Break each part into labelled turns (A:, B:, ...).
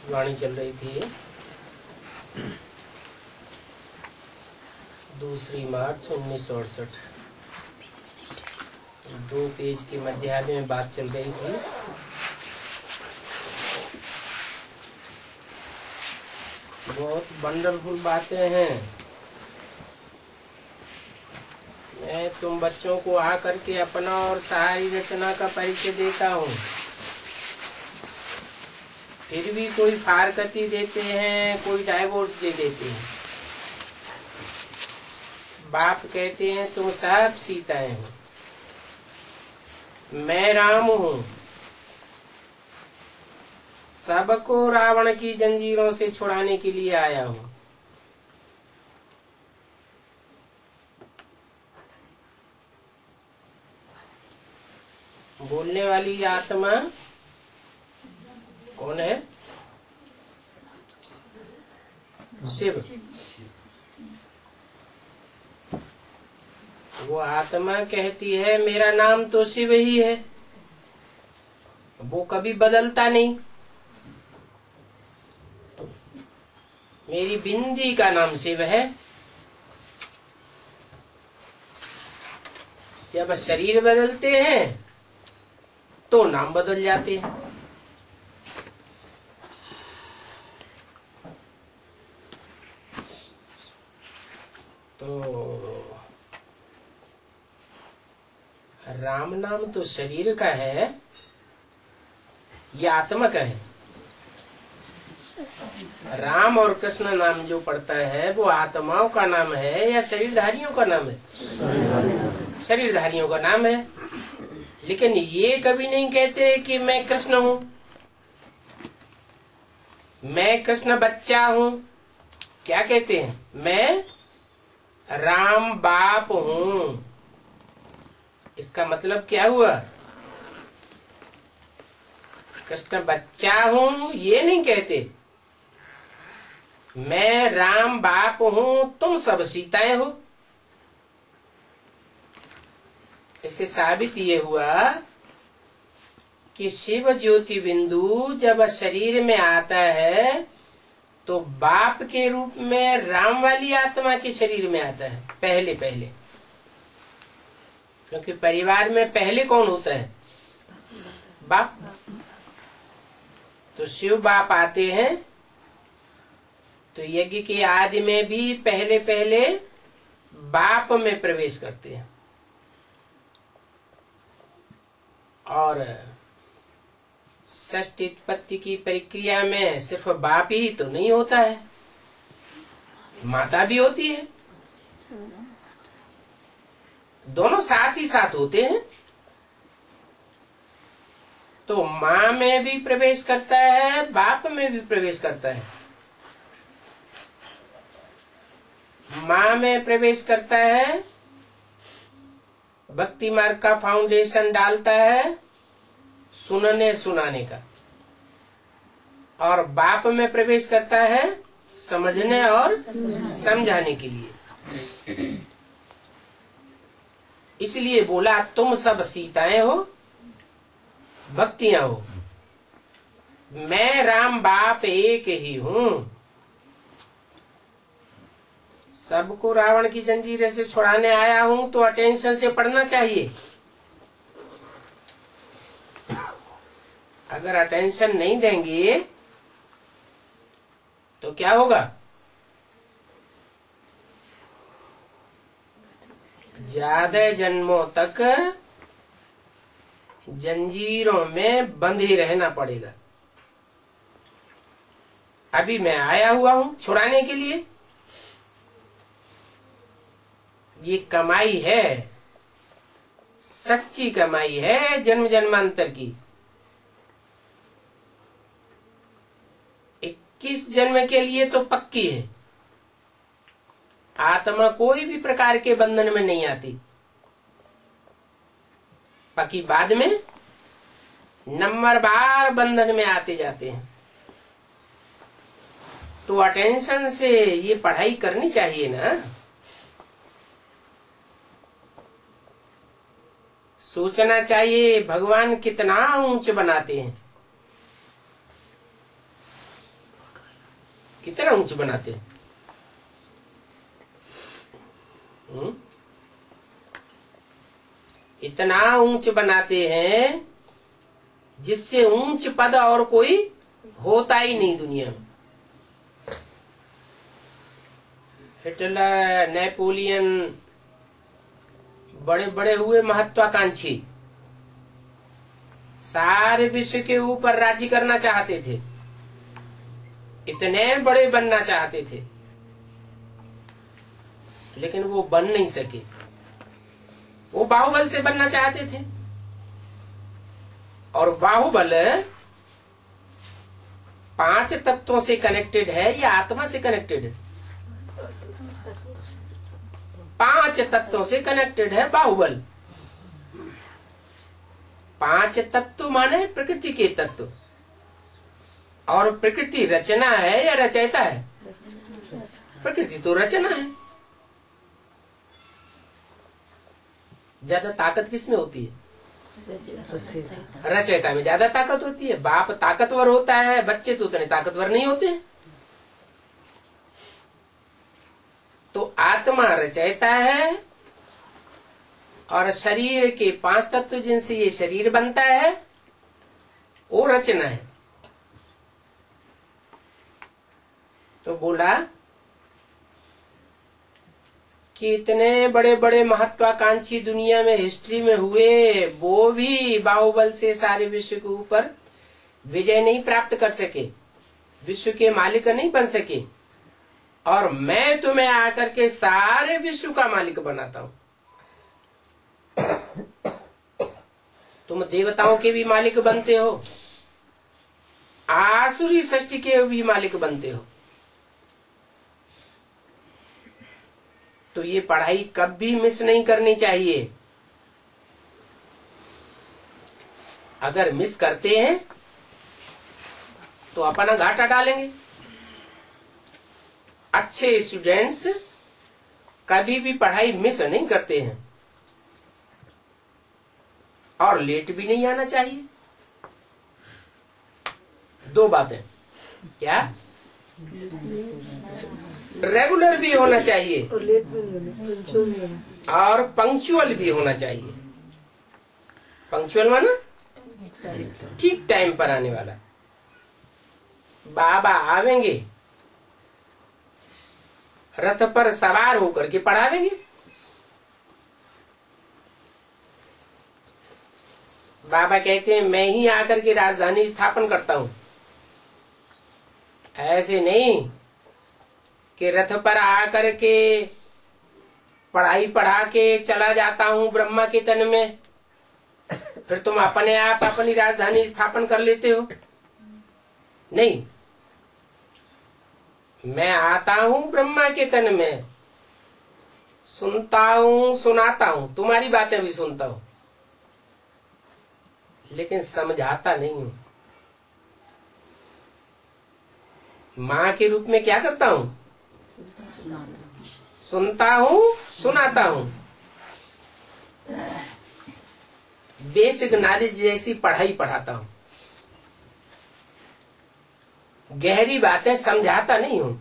A: वाणी चल रही थी 2 मार्च 1968। 2 पेज के मध्याह्न में बात चल रही थी। बहुत वंडरफुल बातें हैं। मैं तुम बच्चों को आकर के अपना और सारी रचना का परिचय देता हूँ, फिर भी कोई फारकती देते हैं, कोई डाइवोर्स दे देते हैं। बाप कहते हैं तुम सब सीताएं हो, मैं राम हूँ, सबको रावण की जंजीरों से छुड़ाने के लिए आया हूँ। बोलने वाली आत्मा कौन है? शिव। वो आत्मा कहती है मेरा नाम तो शिव ही है, वो कभी बदलता नहीं। मेरी बिंदी का नाम शिव है। जब शरीर बदलते हैं तो नाम बदल जाते हैं। तो राम नाम तो शरीर का है या आत्मा का है? राम और कृष्ण नाम जो पड़ता है वो आत्माओं का नाम है या शरीरधारियों का नाम है? शरीरधारियों का नाम है। लेकिन ये कभी नहीं कहते कि मैं कृष्ण हूँ, मैं कृष्ण बच्चा हूँ। क्या कहते हैं? मैं राम बाप हूँ। इसका मतलब क्या हुआ? कृष्ण बच्चा हूँ ये नहीं कहते, मैं राम बाप हूँ, तुम सब सीताएं हो। इससे साबित ये हुआ कि शिव ज्योति बिंदु जब शरीर में आता है तो बाप के रूप में राम वाली आत्मा के शरीर में आता है पहले पहले। क्योंकि परिवार में पहले कौन होता है? बाप। तो शिव बाप आते हैं तो यज्ञ के आदि में भी पहले पहले बाप में प्रवेश करते हैं। और षष्ठी उत्पत्ति की प्रक्रिया में सिर्फ बाप ही तो नहीं होता है, माता भी होती है। दोनों साथ ही साथ होते हैं। तो माँ में भी प्रवेश करता है, बाप में भी प्रवेश करता है। माँ में प्रवेश करता है, भक्ति मार्ग का फाउंडेशन डालता है सुनने सुनाने का, और बाप में प्रवेश करता है समझने और समझाने के लिए। इसलिए बोला तुम सब सीताएं हो, भक्तियां हो, मैं राम बाप एक ही हूँ। सबको रावण की जंजीर से छुड़ाने आया हूँ तो अटेंशन से पढ़ना चाहिए। अगर अटेंशन नहीं देंगे तो क्या होगा? ज्यादा जन्मों तक जंजीरों में बंधे रहना पड़ेगा। अभी मैं आया हुआ हूँ छुड़ाने के लिए। ये कमाई है, सच्ची कमाई है जन्म जन्मांतर की। 21 जन्म के लिए तो पक्की है। आत्मा कोई भी प्रकार के बंधन में नहीं आती, बाकी बाद में नंबर बार बंधन में आते जाते हैं। तो अटेंशन से ये पढ़ाई करनी चाहिए ना। सोचना चाहिए भगवान कितना ऊंच बनाते हैं। ऊंच बनाते हैं। इतना ऊंच बनाते हैं जिससे ऊंच पद और कोई होता ही नहीं दुनिया में। हिटलर, नेपोलियन, बड़े बड़े हुए महत्वाकांक्षी, सारे विश्व के ऊपर राज्य करना चाहते थे, इतने बड़े बनना चाहते थे, लेकिन वो बन नहीं सके। वो बाहुबल से बनना चाहते थे, और बाहुबल 5 तत्वों से कनेक्टेड है या आत्मा से कनेक्टेड है? 5 तत्वों से कनेक्टेड है बाहुबल। 5 तत्व माने प्रकृति के तत्व, और प्रकृति रचना है या रचयिता है? प्रकृति तो रचना है। ज्यादा ताकत किसमें होती है? रचयिता में ज्यादा ताकत होती है। बाप ताकतवर होता है, बच्चे तो उतने ताकतवर नहीं होते। तो आत्मा रचयिता है, और शरीर के 5 तत्व जिनसे ये शरीर बनता है वो रचना है। तो बोला कि इतने बड़े बड़े महत्वाकांक्षी दुनिया में हिस्ट्री में हुए, वो भी बाहुबल से सारे विश्व के ऊपर विजय नहीं प्राप्त कर सके, विश्व के मालिक नहीं बन सके, और मैं तुम्हें आकर के सारे विश्व का मालिक बनाता हूं। तुम देवताओं के भी मालिक बनते हो, आसुरी सृष्टि के भी मालिक बनते हो। तो ये पढ़ाई कभी मिस नहीं करनी चाहिए। अगर मिस करते हैं तो अपना घाटा डालेंगे। अच्छे स्टूडेंट्स कभी भी पढ़ाई मिस नहीं करते हैं, और लेट भी नहीं आना चाहिए। 2 बातें, क्या? रेगुलर भी होना चाहिए और पंक्चुअल भी होना चाहिए। पंक्चुअल माना ठीक टाइम पर आने वाला। बाबा आवेंगे, रथ पर सवार होकर के पढ़ावेंगे। बाबा कहते हैं मैं ही आकर के राजधानी स्थापन करता हूं। ऐसे नहीं कि रथ पर आकर के पढ़ाई पढ़ा के चला जाता हूं ब्रह्मा के तन में, फिर तुम अपने आप अपनी राजधानी स्थापन कर लेते हो। नहीं, मैं आता हूं ब्रह्मा के तन में, सुनता हूं, सुनाता हूं, तुम्हारी बातें भी सुनता हूं, लेकिन समझाता नहीं हूं। माँ के रूप में क्या करता हूं? सुनता हूं, सुनाता हूं। बेसिक नॉलेज जैसी पढ़ाई पढ़ाता हूं, गहरी बातें समझाता नहीं हूं।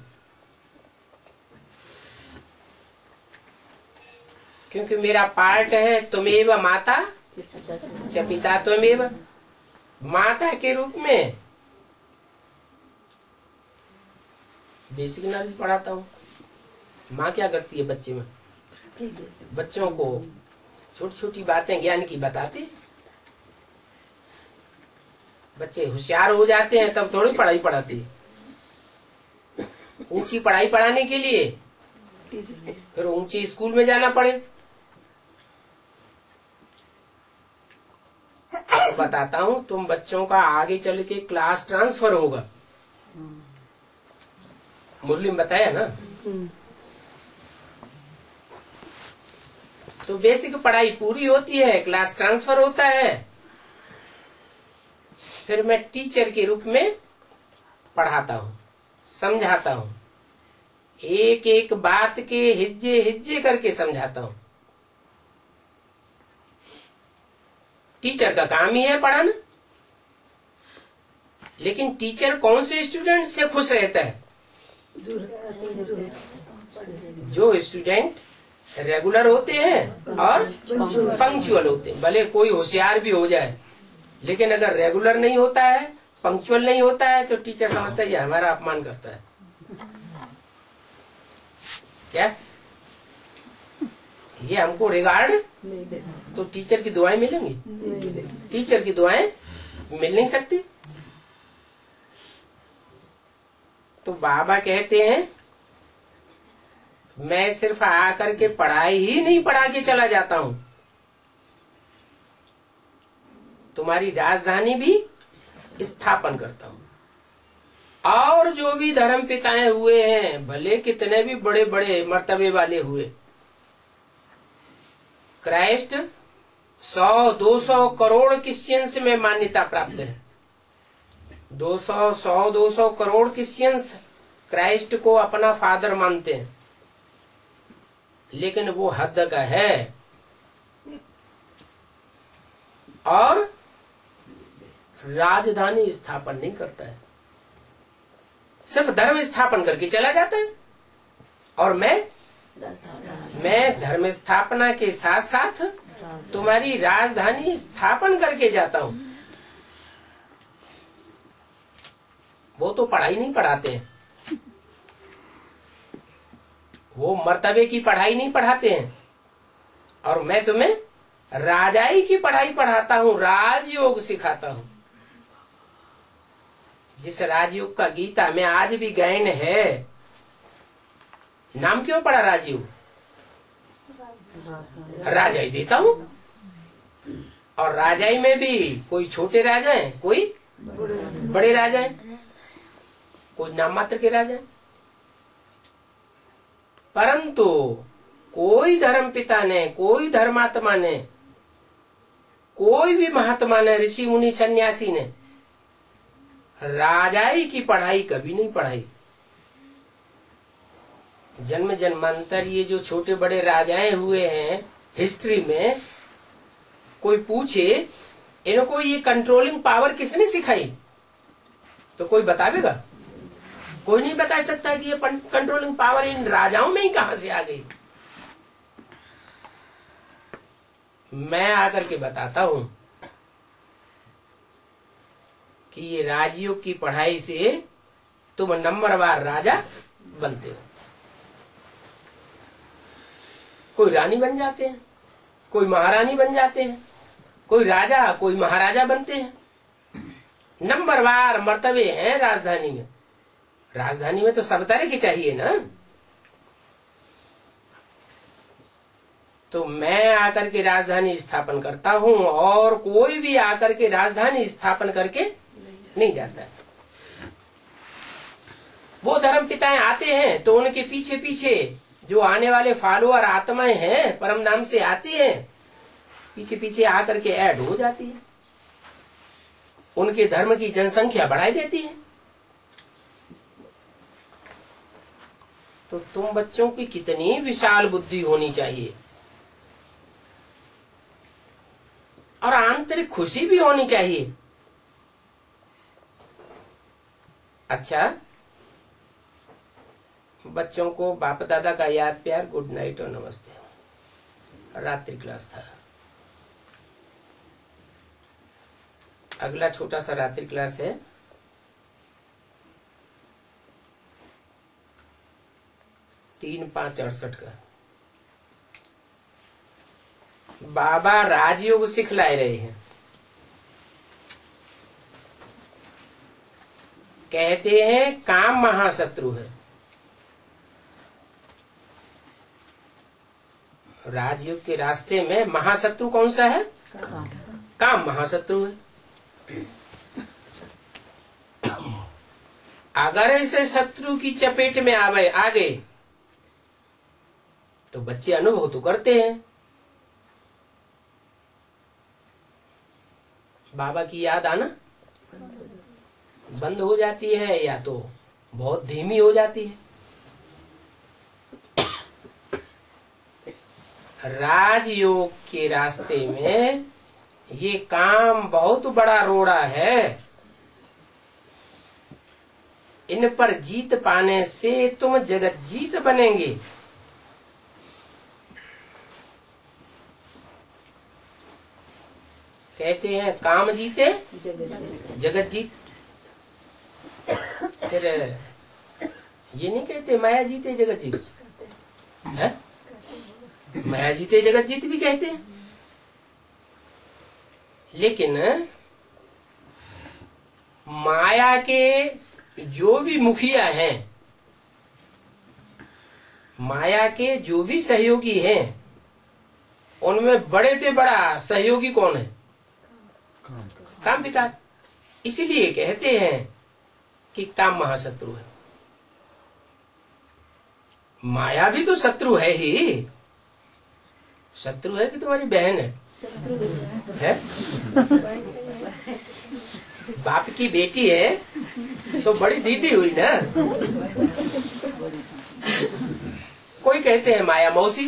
A: क्योंकि मेरा पार्ट है त्वमेव माता च पिता त्वमेव। माता के रूप में बेसिक नॉलेज पढ़ाता हूं। माँ क्या करती है बच्चे में? बच्चों को छोटी छोटी बातें ज्ञान की बताती। बच्चे होशियार हो जाते हैं तब थोड़ी पढ़ाई पढ़ाती। ऊंची पढ़ाई पढ़ाने के लिए फिर ऊंची स्कूल में जाना पड़े। तो बताता हूं, तुम बच्चों का आगे चल के क्लास ट्रांसफर होगा। मुरली में बताया ना। तो बेसिक पढ़ाई पूरी होती है, क्लास ट्रांसफर होता है, फिर मैं टीचर के रूप में पढ़ाता हूं, समझाता हूं, एक एक बात के हिज्जे हिज्जे करके समझाता हूं। टीचर का काम ही है पढ़ाना। लेकिन टीचर कौन से स्टूडेंट से खुश रहता है? जो स्टूडेंट रेगुलर होते हैं और पंक्चुअल होते हैं। भले कोई होशियार भी हो जाए, लेकिन अगर रेगुलर नहीं होता है, पंक्चुअल नहीं होता है, तो टीचर समझता है ये हमारा अपमान करता है। क्या ये हमको रिगार्ड तो टीचर की दुआएं मिलेंगी? टीचर की दुआएं मिल नहीं सकती। तो बाबा कहते हैं मैं सिर्फ आकर के पढ़ाई ही नहीं पढ़ा के चला जाता हूं, तुम्हारी राजधानी भी स्थापन करता हूं। और जो भी धर्म पिताएं हुए हैं, भले कितने भी बड़े बड़े मर्तबे वाले हुए, क्राइस्ट 100-200 करोड़ क्रिश्चियंस में मान्यता प्राप्त है। 200 करोड़ क्रिश्चियंस क्राइस्ट को अपना फादर मानते हैं, लेकिन वो हद का है और राजधानी स्थापन नहीं करता है, सिर्फ धर्म स्थापन करके चला जाता है। और मैं धर्म स्थापना के साथ साथ तुम्हारी राजधानी स्थापन करके जाता हूं। वो तो पढ़ाई नहीं पढ़ाते हैं, वो मर्तबे की पढ़ाई नहीं पढ़ाते हैं, और मैं तुम्हें राजाई की पढ़ाई पढ़ाता हूं, राजयोग सिखाता हूं। जिस राजयोग का गीता में आज भी गायन है, नाम क्यों पड़ा राजयोग? राजाई देता हूं। और राजाई में भी कोई छोटे राजा हैं, कोई बड़े राजा हैं, कोई नाम मात्र के राजा हैं। परंतु कोई धर्म पिता ने, कोई धर्मात्मा ने, कोई भी महात्मा ने, ऋषि मुनि सन्यासी ने राजाई की पढ़ाई कभी नहीं पढ़ाई। जन्म जन्मांतर ये जो छोटे बड़े राजाएं हुए हैं हिस्ट्री में, कोई पूछे इनको ये कंट्रोलिंग पावर किसने सिखाई, तो कोई बतावेगा? कोई नहीं बता सकता कि ये कंट्रोलिंग पावर इन राजाओं में ही कहां से आ गई। मैं आकर के बताता हूं कि ये राजयोग की पढ़ाई से तुम नंबरवार राजा बनते हो। कोई रानी बन जाते हैं, कोई महारानी बन जाते हैं, कोई राजा, कोई महाराजा बनते हैं। नंबरवार मर्तबे हैं राजधानी में। राजधानी में तो सब तरह की चाहिए ना। तो मैं आकर के राजधानी स्थापन करता हूं, और कोई भी आकर के राजधानी स्थापन करके नहीं जाता है। वो धर्म पिताएं आते हैं तो उनके पीछे पीछे जो आने वाले फॉलोअर आत्माएं हैं, परम धाम से आती हैं, पीछे पीछे आकर के ऐड हो जाती है, उनके धर्म की जनसंख्या बढ़ाई देती है। तो तुम बच्चों की कितनी विशाल बुद्धि होनी चाहिए, और आंतरिक खुशी भी होनी चाहिए। अच्छा, बच्चों को बाप दादा का याद प्यार, गुड नाइट और नमस्ते। रात्रि क्लास था, अगला छोटा सा रात्रि क्लास है 3/5/68 का। बाबा राजयोग सिखलाए रहे हैं। कहते हैं काम महाशत्रु है। राजयोग के रास्ते में महाशत्रु कौन सा है? काम महाशत्रु है। अगर ऐसे शत्रु की चपेट में आ गए तो बच्चे अनुभव तो करते हैं। बाबा की याद आना बंद हो जाती है, या तो बहुत धीमी हो जाती है। राजयोग के रास्ते में ये काम बहुत बड़ा रोड़ा है। इन पर जीत पाने से तुम जगत जीत बनेंगे। कहते हैं काम जीते जगत जीत। फिर ये नहीं कहते माया जीते जगत जीत है? माया जीते जगत जीत भी कहते हैं, लेकिन माया के जो भी मुखिया हैं, माया के जो भी सहयोगी हैं, उनमें बड़े से बड़ा सहयोगी कौन है? काम विकार। इसीलिए कहते हैं कि काम महाशत्रु है। माया भी तो शत्रु है ही। शत्रु है कि तुम्हारी बहन है? बाप की बेटी है तो बड़ी दीदी हुई ना। कोई कहते हैं माया मौसी।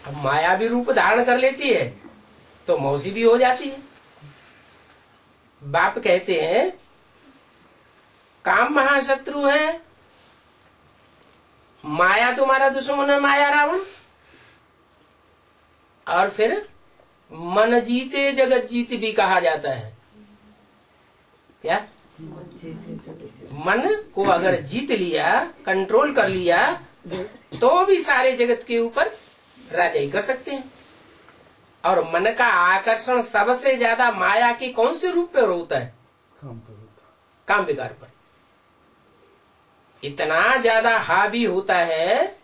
A: अब माया भी रूप धारण कर लेती है तो मौसी भी हो जाती है। बाप कहते हैं काम महाशत्रु है, माया तुम्हारा दुश्मन है, माया रावण। और फिर मन जीते जगत जीत भी कहा जाता है। क्या? मन को अगर जीत लिया, कंट्रोल कर लिया, तो भी सारे जगत के ऊपर राजाई कर सकते हैं। और मन का आकर्षण सबसे ज्यादा माया के कौन से रूप पर होता है? काम विकार पर। इतना ज्यादा हावी होता है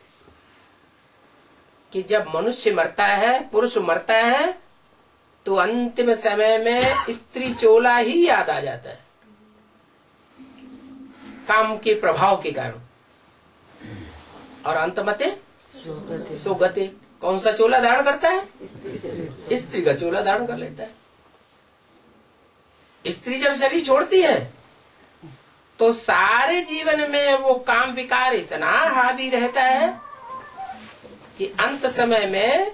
A: कि जब मनुष्य मरता है, पुरुष मरता है, तो अंतिम समय में स्त्री चोला ही याद आ जाता है, काम के प्रभाव के कारण। और अंतमते सुगते। कौन सा चोला धारण करता है? स्त्री का चोला धारण कर लेता है। स्त्री जब शरीर छोड़ती है तो सारे जीवन में वो काम विकार इतना हावी रहता है कि अंत समय में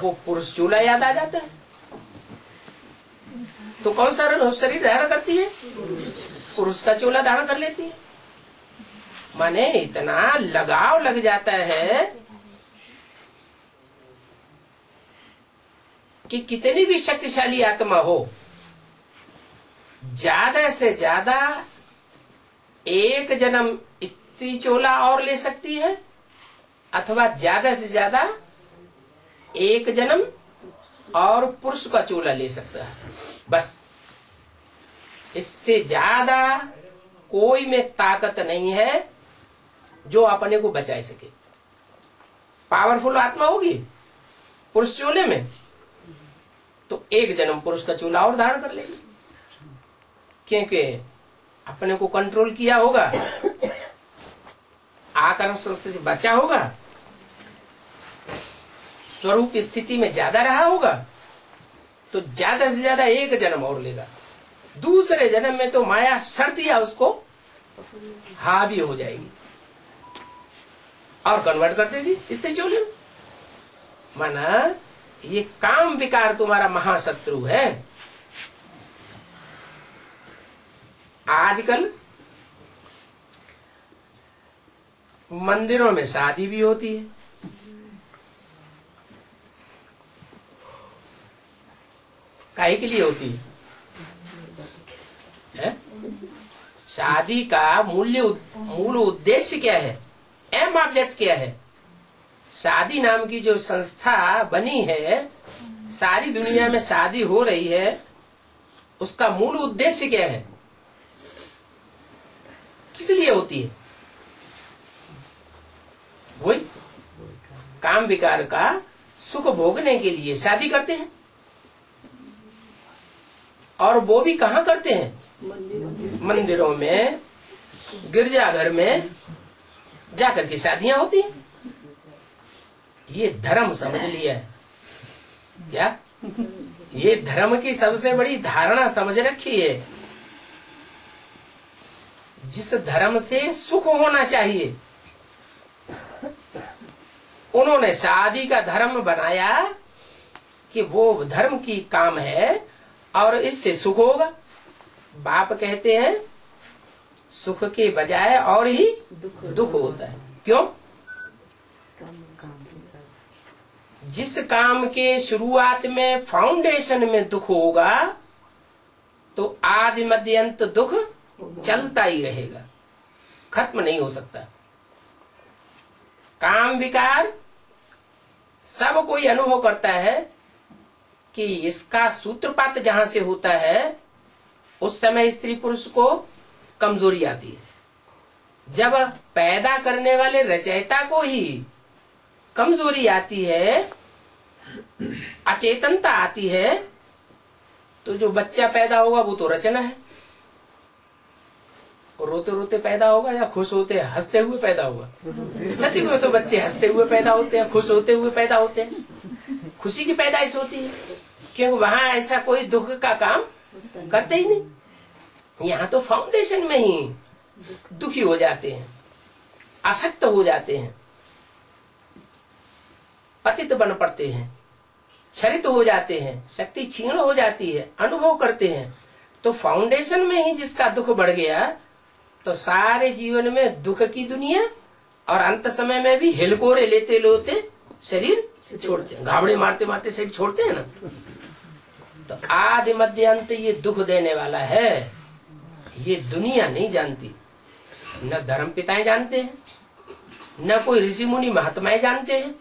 A: वो पुरुष चोला याद आ जाता है। तो कौन सा शरीर धारण करती है? पुरुष का चोला धारण कर लेती है। माने इतना लगाव लग जाता है कि कितनी भी शक्तिशाली आत्मा हो, ज्यादा से ज्यादा एक जन्म स्त्री चोला और ले सकती है, अथवा ज्यादा से ज्यादा एक जन्म और पुरुष का चोला ले सकता है। बस, इससे ज्यादा कोई में ताकत नहीं है जो अपने को बचा सके। पावरफुल आत्मा होगी पुरुष चोले में तो एक जन्म पुरुष का चोला और धारण कर लेगी, क्योंकि अपने को कंट्रोल किया होगा, आकर्षण से बचा होगा, स्वरूप स्थिति में ज्यादा रहा होगा, तो ज्यादा से ज्यादा एक जन्म और लेगा। दूसरे जन्म में तो माया शर्तिया उसको हावी हो जाएगी और कन्वर्ट कर देगी स्त्री चोले में। माना ये काम विकार तुम्हारा महाशत्रु है। आजकल मंदिरों में शादी भी होती है, काहे के लिए होती है? शादी का मूल उद्देश्य क्या है? एम ऑब्जेक्ट क्या है? शादी नाम की जो संस्था बनी है, सारी दुनिया में शादी हो रही है, उसका मूल उद्देश्य क्या है? किस लिए होती है? वही काम विकार का सुख भोगने के लिए शादी करते हैं। और वो भी कहाँ करते हैं? मंदिरों में, गिरजाघर में जाकर के शादियां होती हैं। ये धर्म समझ लिया है क्या? ये धर्म की सबसे बड़ी धारणा समझ रखी है। जिस धर्म से सुख होना चाहिए, उन्होंने शादी का धर्म बनाया कि वो धर्म की काम है और इससे सुख होगा। बाप कहते हैं सुख के बजाय और ही दुख होता है। क्यों? जिस काम के शुरुआत में फाउंडेशन में दुख होगा तो आदि मध्य अंत दुख चलता ही रहेगा, खत्म नहीं हो सकता। काम विकार सब कोई अनुभव करता है कि इसका सूत्रपात जहां से होता है उस समय स्त्री पुरुष को कमजोरी आती है। जब पैदा करने वाले रचयिता को ही कमजोरी आती है, अचेतनता आती है, तो जो बच्चा पैदा होगा वो तो रचना है। और रोते रोते पैदा होगा या खुश होते हंसते हुए पैदा होगा? सच में तो बच्चे हंसते हुए पैदा होते हैं, खुश होते हुए पैदा होते हैं। खुशी की पैदाइश होती है, क्योंकि वहां ऐसा कोई दुख का काम करते ही नहीं। यहाँ तो फाउंडेशन में ही दुखी हो जाते हैं, आसक्त हो जाते हैं, पतित बन पड़ते हैं, क्षरित हो जाते हैं, शक्ति क्षीण हो जाती है, अनुभव करते हैं। तो फाउंडेशन में ही जिसका दुख बढ़ गया तो सारे जीवन में दुख की दुनिया और अंत समय में भी हिलकोरे लेते लेते शरीर छोड़ते हैं, घावड़े मारते मारते शरीर छोड़ते हैं ना। तो आदि मध्य अंत ये दुख देने वाला है, ये दुनिया नहीं जानती। न धर्म पिताएं जानते हैं, न कोई ऋषि मुनि महात्माएं जानते हैं।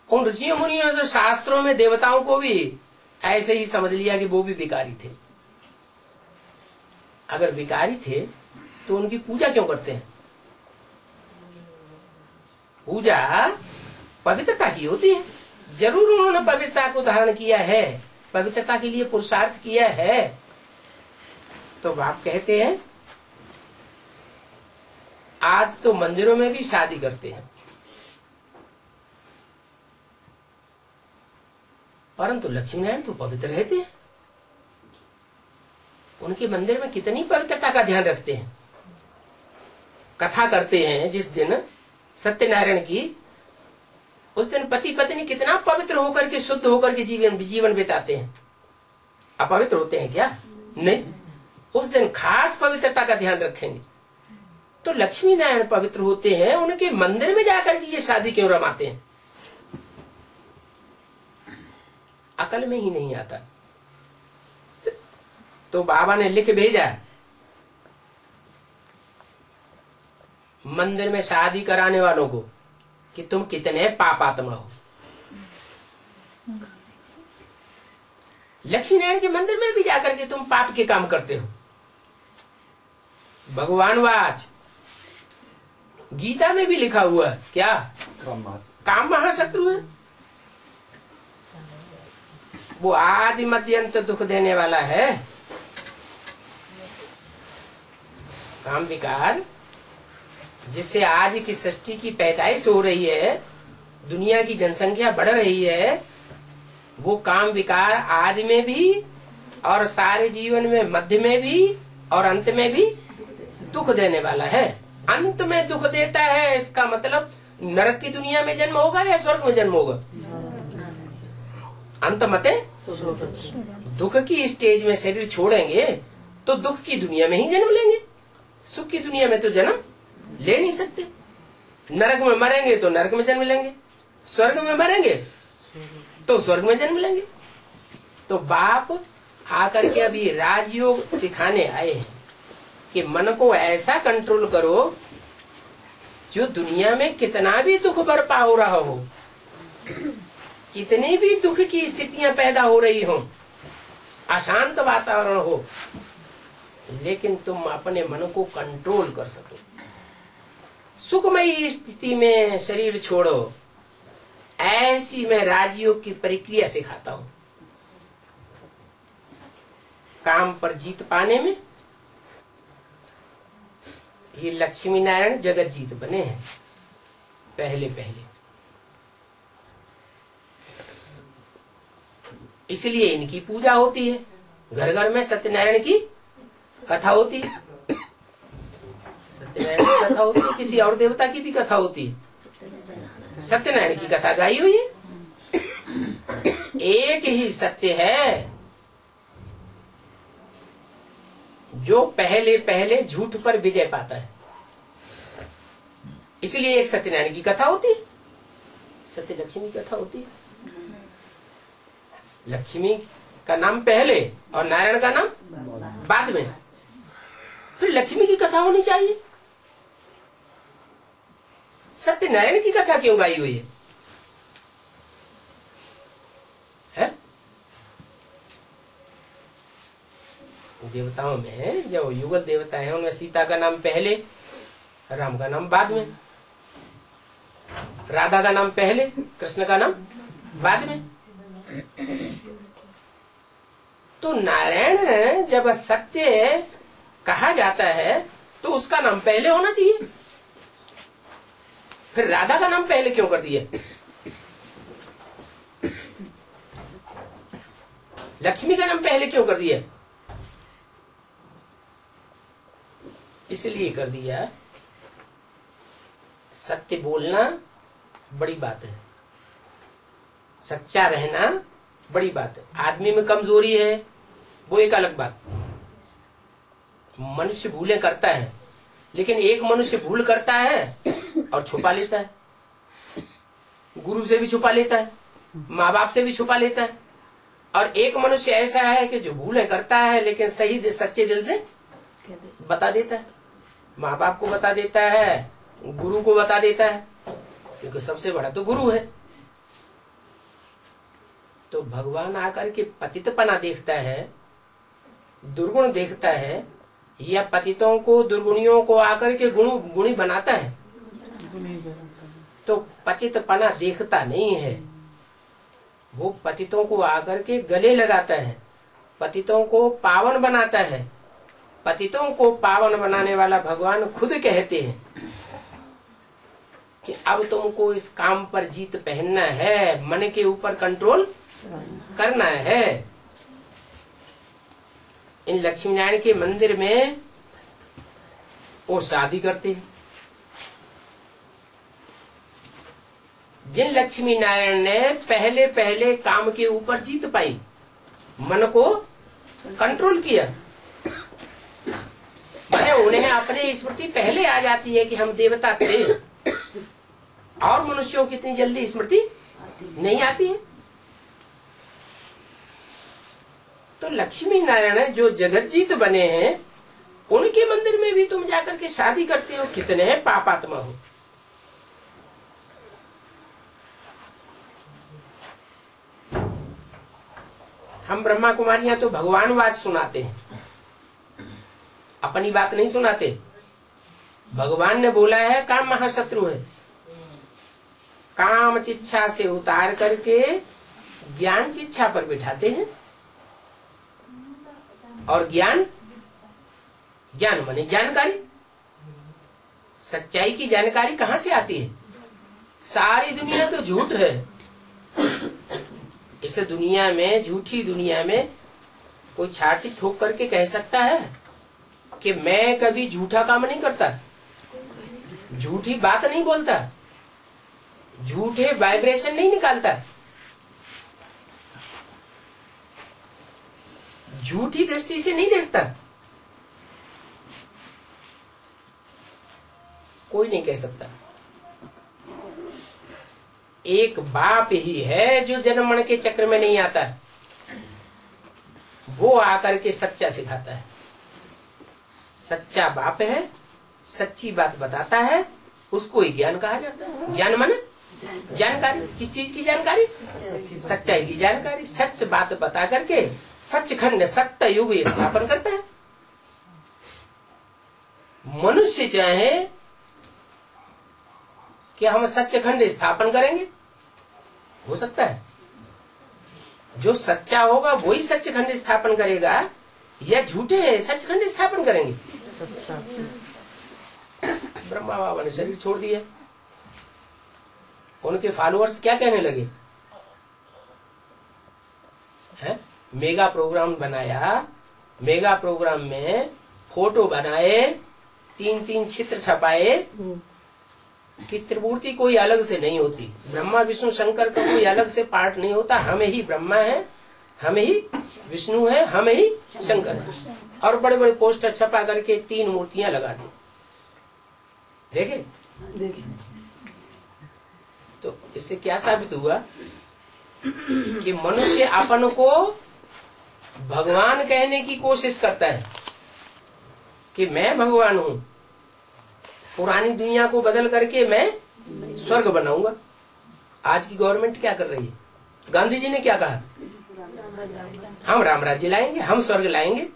A: उन ऋषियों मुनियों ने तो शास्त्रों में देवताओं को भी ऐसे ही समझ लिया कि वो भी विकारी थे। अगर विकारी थे तो उनकी पूजा क्यों करते हैं? पूजा पवित्रता की होती है। जरूर उन्होंने पवित्रता को धारण किया है, पवित्रता के लिए पुरुषार्थ किया है। तो बाप कहते हैं आज तो मंदिरों में भी शादी करते हैं, परंतु लक्ष्मी नारायण तो पवित्र रहते हैं। उनके मंदिर में कितनी पवित्रता का ध्यान रखते हैं। कथा करते हैं जिस दिन सत्यनारायण की, उस दिन पति पत्नी कितना पवित्र होकर के, शुद्ध होकर के जीवन बिताते हैं। अपवित्र होते हैं क्या? नहीं, उस दिन खास पवित्रता का ध्यान रखेंगे। तो लक्ष्मी नारायण पवित्र होते हैं, उनके मंदिर में जाकर के ये शादी क्यों रमाते हैं? अकल में ही नहीं आता। तो बाबा ने लिख भेजा मंदिर में शादी कराने वालों को कि तुम कितने पापात्मा हो। लक्ष्मी नारायण के मंदिर में भी जाकर के तुम पाप के काम करते हो। भगवान वाच गीता में भी लिखा हुआ है क्या? काम महाशत्रु है। वो आदि मध्यंत दुख देने वाला है। काम विकार जिससे आज की सृष्टि की पैदाइश हो रही है, दुनिया की जनसंख्या बढ़ रही है, वो काम विकार आदि में भी और सारे जीवन में मध्य में भी और अंत में भी दुख देने वाला है। अंत में दुख देता है, इसका मतलब नरक की दुनिया में जन्म होगा या स्वर्ग में जन्म होगा? अंत मते दुख की स्टेज में शरीर छोड़ेंगे तो दुख की दुनिया में ही जन्म लेंगे। सुख की दुनिया में तो जन्म ले नहीं सकते। नरक में मरेंगे तो नरक में जन्म लेंगे, स्वर्ग में मरेंगे तो स्वर्ग में जन्म लेंगे। तो बाप आकर के अभी राजयोग सिखाने आए हैं कि मन को ऐसा कंट्रोल करो जो दुनिया में कितना भी दुख बरपा हो रहा हो, कितनी भी दुख की स्थितियां पैदा हो रही हो, अशांत वातावरण हो, लेकिन तुम अपने मन को कंट्रोल कर सको। सुखमयी स्थिति में शरीर छोड़ो, ऐसी मैं राजयोग की प्रक्रिया सिखाता हूं। काम पर जीत पाने में ये लक्ष्मी नारायण जगत जीत बने हैं पहले पहले। इसलिए इनकी पूजा होती है। घर घर में सत्यनारायण की कथा होती है। सत्यनारायण की कथा होती है, किसी और देवता की भी कथा होती है। सत्यनारायण की कथा गाई हुई है। एक ही सत्य है, जो पहले पहले झूठ पर विजय पाता है। इसलिए एक सत्यनारायण की कथा होती है, सत्य लक्ष्मी की कथा होती है। लक्ष्मी का नाम पहले और नारायण का नाम बाद में, फिर लक्ष्मी की कथा होनी चाहिए। सत्यनारायण की कथा क्यों गाई हुई है? देवताओं में जो युगल देवता है उनमें सीता का नाम पहले, राम का नाम बाद में, राधा का नाम पहले, कृष्ण का नाम बाद में। तो नारायण जब सत्य कहा जाता है तो उसका नाम पहले होना चाहिए। फिर राधा का नाम पहले क्यों कर दिया? लक्ष्मी का नाम पहले क्यों कर दिया? इसलिए कर दिया, सत्य बोलना बड़ी बात है, सच्चा रहना बड़ी बात है। आदमी में कमजोरी है वो एक अलग बात, मनुष्य भूलें करता है, लेकिन एक मनुष्य भूल करता है और छुपा लेता है, गुरु से भी छुपा लेता है, माँ बाप से भी छुपा लेता है। और एक मनुष्य ऐसा है कि जो भूलें करता है लेकिन सही सच्चे दिल से बता देता है, माँ बाप को बता देता है, गुरु को बता देता है, क्योंकि सबसे बड़ा तो गुरु है। तो भगवान आकर के पतितपना देखता है, दुर्गुण देखता है, या पतितों को दुर्गुणियों को आकर के गुणी बनाता है? तो पतितपना देखता नहीं है, वो पतितों को आकर के गले लगाता है, पतितों को पावन बनाता है। पतितों को पावन बनाने वाला भगवान खुद कहते हैं कि अब तुमको इस काम पर जीत पहनना है, मन के ऊपर कंट्रोल करना है। इन लक्ष्मी नारायण के मंदिर में वो शादी करते हैं। जिन लक्ष्मी नारायण ने पहले पहले काम के ऊपर जीत पाई, मन को कंट्रोल किया, मैंने उन्हें अपनी स्मृति पहले आ जाती है कि हम देवता थे, और मनुष्यों की इतनी जल्दी स्मृति नहीं आती है। तो लक्ष्मी नारायण जो जगतजीत बने हैं, उनके मंदिर में भी तुम जाकर के शादी करते हो, कितने पापात्मा हो। हम ब्रह्मा कुमारियां तो भगवानवाद सुनाते हैं, अपनी बात नहीं सुनाते। भगवान ने बोला है काम महाशत्रु है, काम चिच्छा से उतार करके ज्ञान चिच्छा पर बिठाते हैं। और ज्ञान माने जानकारी, सच्चाई की जानकारी कहाँ से आती है? सारी दुनिया तो झूठ है। इस दुनिया में, झूठी दुनिया में कोई छाती ठोक करके कह सकता है कि मैं कभी झूठा काम नहीं करता, झूठी बात नहीं बोलता, झूठे वाइब्रेशन नहीं निकालता, झूठी दृष्टि से नहीं देखता? कोई नहीं कह सकता। एक बाप ही है जो जन्म मरण के चक्र में नहीं आता, वो आकर के सच्चा सिखाता है। सच्चा बाप है, सच्ची बात बताता है, उसको ही ज्ञान कहा जाता है। ज्ञान माने जानकारी। किस चीज की जानकारी? सच्चाई की जानकारी। सच बात बता करके सचखंड सत्य युग स्थापन करता है। मनुष्य चाहे कि हम सचखंड स्थापन करेंगे, हो सकता है। जो सच्चा होगा वही सचखंड स्थापन करेगा, या झूठे सचखंड स्थापन करेंगे? ब्रह्मा बाबा ने शरीर छोड़ दिया, उनके फॉलोअर्स क्या कहने लगे? है? मेगा प्रोग्राम बनाया, मेगा प्रोग्राम में फोटो बनाए, 3-3 चित्र छपाए कि त्रिमूर्ति कोई अलग से नहीं होती, ब्रह्मा विष्णु शंकर का कोई अलग से पार्ट नहीं होता, हम ही ब्रह्मा है, हम ही विष्णु है, हम ही शंकर है। और बड़े बड़े पोस्टर छपा करके 3 मूर्तियां लगा दी। देखे तो इससे क्या साबित हुआ कि मनुष्य अपन को भगवान कहने की कोशिश करता है कि मैं भगवान हूं, पुरानी दुनिया को बदल करके मैं स्वर्ग बनाऊंगा। आज की गवर्नमेंट क्या कर रही है? गांधी जी ने क्या कहा? हम राम राज्य लाएंगे, हम स्वर्ग लाएंगे।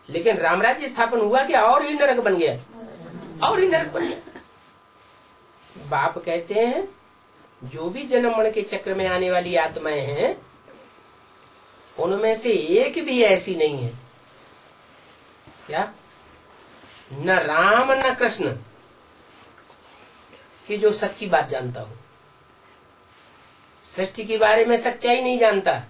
A: लेकिन राम राज्य स्थापन हुआ क्या? और ही नरक बन गया, और ही नरक बन गया। बाप कहते हैं जो भी जन्म मरण के चक्र में आने वाली आत्माएं हैं, उनमें से एक भी ऐसी नहीं है क्या, न राम न कृष्ण, कि जो सच्ची बात जानता हो। सृष्टि के बारे में सच्चाई नहीं जानता,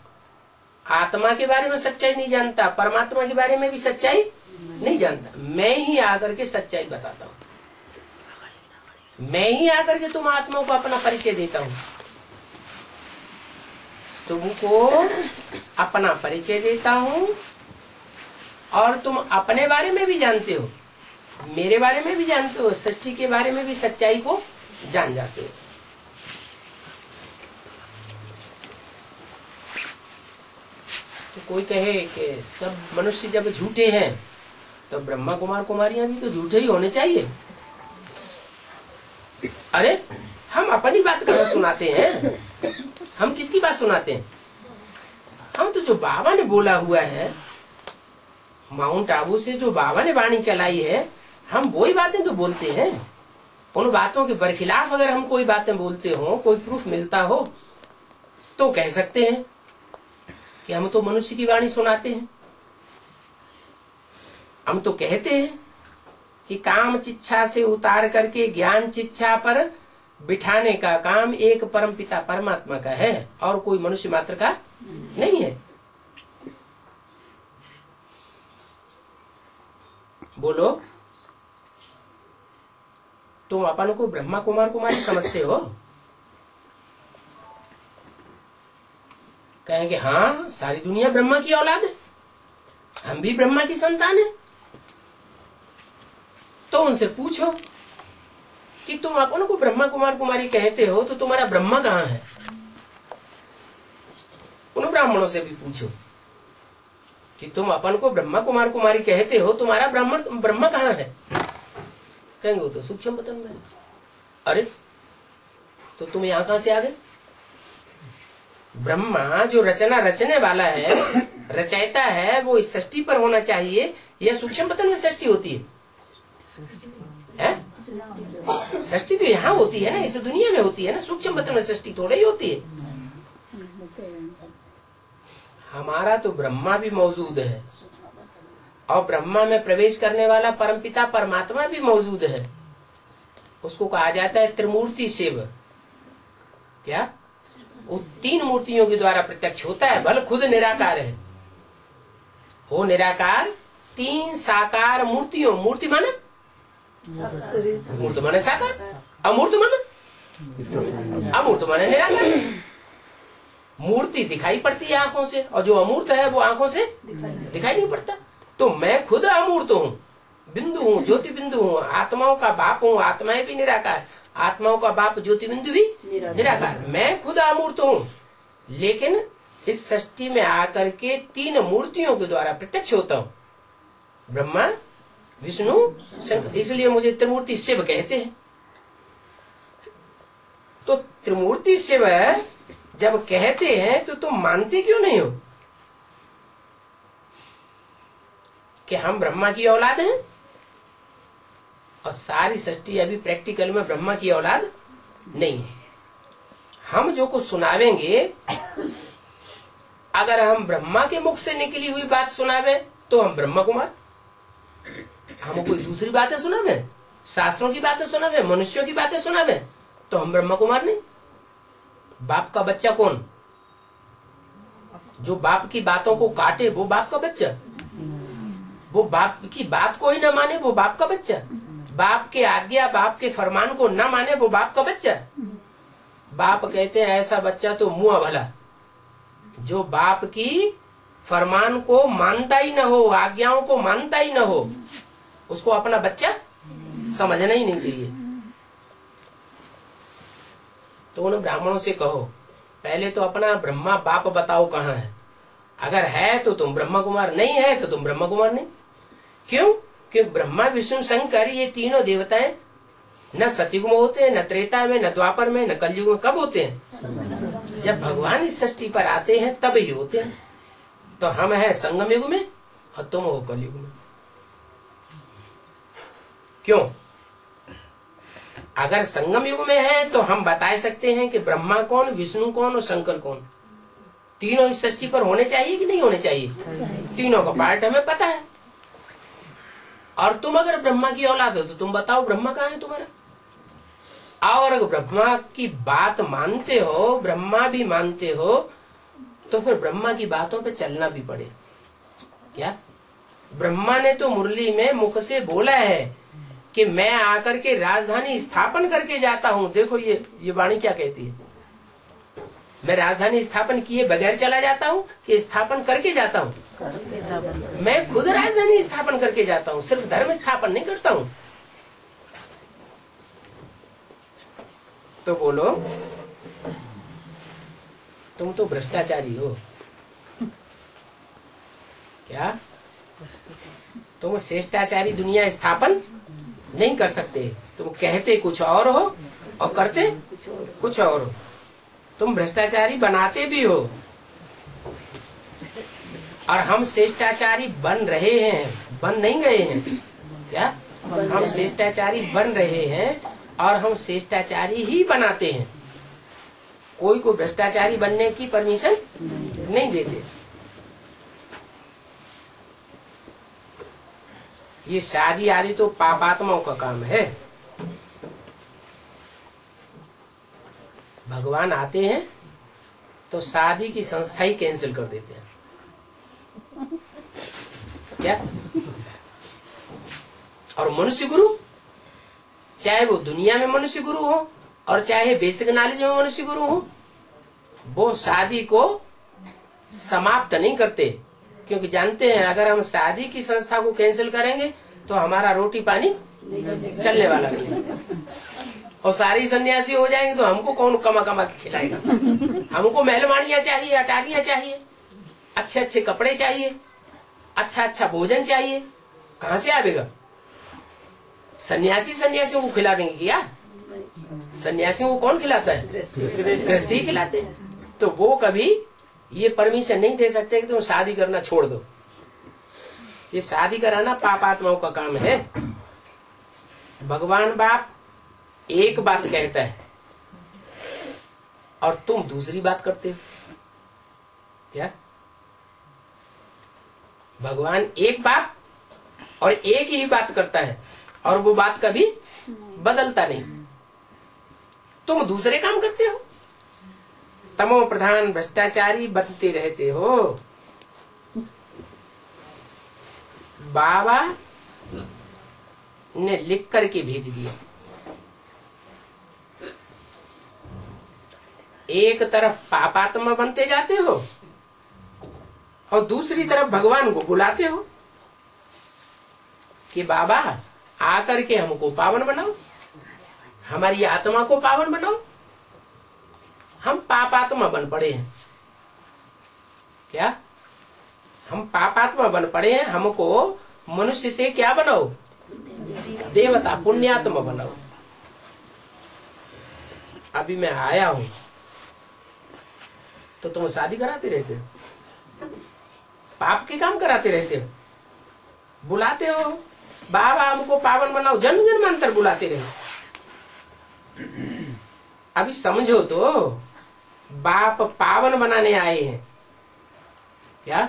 A: आत्मा के बारे में सच्चाई नहीं जानता, परमात्मा के बारे में भी सच्चाई नहीं जानता। मैं ही आकर के सच्चाई बताता हूँ, मैं ही आकर के तुम आत्माओं को अपना परिचय देता हूँ। तुमको अपना परिचय देता हूँ और तुम अपने बारे में भी जानते हो, मेरे बारे में भी जानते हो, सृष्टि के बारे में भी सच्चाई को जान जाते हो। तो कोई कहे कि सब मनुष्य जब झूठे हैं तो ब्रह्मा कुमार कुमारियां भी तो झूठे ही होने चाहिए। अरे हम अपनी बात कहाँ सुनाते हैं? हम किसकी बात सुनाते हैं? हम तो जो बाबा ने बोला हुआ है, माउंट आबू से जो बाबा ने वाणी चलाई है, हम वही बातें तो बोलते हैं। उन बातों के बरखिलाफ अगर हम कोई बातें बोलते हो, कोई प्रूफ मिलता हो, तो कह सकते हैं कि हम तो मनुष्य की वाणी सुनाते हैं। हम तो कहते हैं कि काम चिच्छा से उतार करके ज्ञान चिच्छा पर बिठाने का काम एक परमपिता परमात्मा का है और कोई मनुष्य मात्र का नहीं है। बोलो, तुम अपन को ब्रह्मा कुमार कुमारी समझते हो? कहेंगे हाँ, सारी दुनिया ब्रह्मा की औलाद है, हम भी ब्रह्मा की संतान है। तो उनसे पूछो कि तुम अपन को ब्रह्मा कुमार कुमारी कहते हो, तो तुम्हारा ब्रह्मा कहाँ है? उन ब्राह्मणों से भी पूछो कि तुम अपन को ब्रह्मा कुमार कुमारी कहते हो, तुम्हारा ब्रह्मा कहाँ है? कहेंगे वो तो सूक्ष्म पतन में है। अरे तो तुम यहां कहां से आ गए? ब्रह्मा जो रचना रचने वाला है, रचयिता है, वो इस सृष्टि पर होना चाहिए या सूक्ष्म पतन में सृष्टि होती है? सृष्टि तो यहाँ होती है ना, इस दुनिया में होती है ना, सूक्ष्म पतन में सृष्टि थोड़ी ही होती है। हमारा तो ब्रह्मा भी मौजूद है और ब्रह्मा में प्रवेश करने वाला परमपिता परमात्मा भी मौजूद है। उसको कहा जाता है त्रिमूर्ति शिव। क्या? वो 3 मूर्तियों के द्वारा प्रत्यक्ष होता है, बल खुद निराकार है। वो निराकार 3 साकार मूर्तियों, मूर्ति माने मूर्त माने साकार, अमूर्त माने अमूर्त माने निराकार। मूर्ति दिखाई पड़ती है आंखों से और जो अमूर्त है वो आंखों से दिखाई नहीं पड़ता। तो मैं खुद अमूर्त हूँ, बिंदु हूँ, ज्योति बिंदु हूँ, आत्माओं का बाप हूँ, आत्माएं भी निराकार, आत्माओं का बाप ज्योति बिंदु भी निराकार। मैं खुद अमूर्त हूँ, लेकिन इस सृष्टि में आकर के 3 मूर्तियों के द्वारा प्रत्यक्ष होता हूँ, ब्रह्मा विष्णु शंकर। इसलिए मुझे त्रिमूर्ति शिव कहते हैं। तो त्रिमूर्ति शिव जब कहते हैं तो तुम मानते क्यों नहीं हो कि हम ब्रह्मा की औलाद हैं? और सारी सृष्टि अभी प्रैक्टिकल में ब्रह्मा की औलाद नहीं है। हम जो कुछ सुनावेंगे, अगर हम ब्रह्मा के मुख से निकली हुई बात सुनावे तो हम ब्रह्मा कुमार, हम कोई दूसरी बातें सुनावे, शास्त्रों की बातें सुनावे, मनुष्यों की बातें सुनावे, तो हम ब्रह्मा कुमार नहीं। बाप का बच्चा कौन? जो बाप की बातों को काटे वो बाप का बच्चा, वो बाप की बात को ही न माने वो बाप का बच्चा, बाप के आज्ञा बाप के फरमान को न माने वो बाप का बच्चा। बाप कहते हैं ऐसा बच्चा तो मुआ भला, जो बाप की फरमान को मानता ही न हो, आज्ञाओं को मानता ही न हो, उसको अपना बच्चा समझना ही नहीं चाहिए। तो उन ब्राह्मणों से कहो, पहले तो अपना ब्रह्मा बाप बताओ कहाँ है। अगर है तो तुम ब्रह्मा कुमार, नहीं है तो तुम ब्रह्मा कुमार नहीं। क्यों? क्योंकि ब्रह्मा विष्णु शंकर ये तीनों देवताएं न सतयुग में होते हैं, न त्रेता में, न द्वापर में, न कलयुग में। कब होते हैं? जब भगवान इस सृष्टि पर आते हैं तब ही होते हैं। तो हम हैं संगम युग में और तुम हो कलयुग में। क्यों? अगर संगम युग में है तो हम बता सकते हैं कि ब्रह्मा कौन, विष्णु कौन और शंकर कौन। तीनों इस सृष्टि पर होने चाहिए कि नहीं होने चाहिए? तीनों का पार्ट हमें पता है। और तुम अगर ब्रह्मा की औलाद हो तो तुम बताओ ब्रह्मा कहाँ है तुम्हारा। और अगर ब्रह्मा की बात मानते हो, ब्रह्मा भी मानते हो, तो फिर ब्रह्मा की बातों पे चलना भी पड़े। क्या? ब्रह्मा ने तो मुरली में मुख से बोला है कि मैं आकर के राजधानी स्थापन करके जाता हूँ। देखो ये वाणी क्या कहती है, मैं राजधानी स्थापन किए बगैर चला जाता हूँ कि स्थापन करके जाता हूँ? मैं खुद राजधानी स्थापन करके जाता हूँ, सिर्फ धर्म स्थापन नहीं करता हूँ। तो बोलो, तुम तो भ्रष्टाचारी हो। क्या? तुम श्रेष्ठाचारी दुनिया स्थापन नहीं कर सकते। तुम कहते कुछ और हो और करते कुछ और हो। तुम भ्रष्टाचारी बनाते भी हो और हम श्रेष्ठाचारी बन रहे हैं, बन नहीं गए हैं। क्या? हम श्रेष्ठाचारी बन रहे हैं और हम श्रेष्ठाचारी ही बनाते हैं। कोई को भ्रष्टाचारी बनने की परमिशन नहीं देते। ये शादी आदि तो पापात्माओं का काम है। भगवान आते हैं तो शादी की संस्था ही कैंसिल कर देते हैं। क्या? और मनुष्य गुरु, चाहे वो दुनिया में मनुष्य गुरु हो और चाहे बेसिक नॉलेज में मनुष्य गुरु हो, वो शादी को समाप्त नहीं करते। क्योंकि जानते हैं अगर हम शादी की संस्था को कैंसिल करेंगे तो हमारा रोटी पानी चलने वाला नहीं। और सारी सन्यासी हो जाएंगे तो हमको कौन कमा कमा के खिलाएगा। हमको महलवाड़ियां चाहिए, अटारियां चाहिए, अच्छे अच्छे कपड़े चाहिए, अच्छा अच्छा भोजन चाहिए। कहाँ से आवेगा? सन्यासियों को खिला देंगे क्या? सन्यासियों को कौन खिलाता है? गृहस्थी खिलाते हैं। तो वो कभी ये परमिशन नहीं दे सकते कि तुम शादी करना छोड़ दो। ये शादी कराना पापात्माओं का काम है। भगवान बाप एक बात कहता है और तुम दूसरी बात करते हो। क्या? भगवान एक बात और एक ही बात करता है और वो बात कभी बदलता नहीं। तुम दूसरे काम करते हो, तमो प्रधान भ्रष्टाचारी बनते रहते हो। बाबा ने लिख करके भेज दिया। एक तरफ पापात्मा बनते जाते हो और दूसरी तरफ भगवान को बुलाते हो कि बाबा आकर के हमको पावन बनाओ, हमारी आत्मा को पावन बनाओ। हम पापात्मा बन पड़े हैं। क्या? हम पापात्मा बन पड़े हैं। हमको मनुष्य से क्या बनाओ? देवता पुण्यात्मा बनाओ। अभी मैं आया हूं तो तुम शादी कराते रहते हो, पाप के काम कराते रहते हो, बुलाते हो बाबा हमको पावन बनाओ, जन्म जन्मांतर बुलाते रहे। अभी समझो तो, बाप पावन बनाने आए हैं। क्या?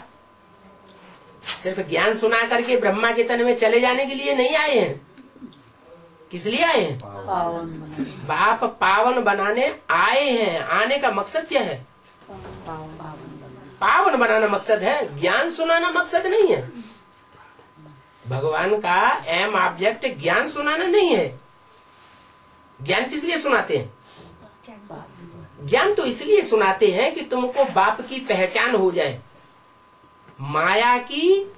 A: सिर्फ ज्ञान सुना करके ब्रह्मा के तन में चले जाने के लिए नहीं आए हैं। किस लिए आए हैं? बाप पावन बनाने आए हैं। आने का मकसद क्या है? पावन बनाना मकसद है, ज्ञान सुनाना मकसद नहीं है। भगवान का एम ऑब्जेक्ट ज्ञान सुनाना नहीं है। ज्ञान किस लिए सुनाते हैं? ज्ञान तो इसलिए सुनाते हैं कि तुमको बाप की पहचान हो जाए, माया की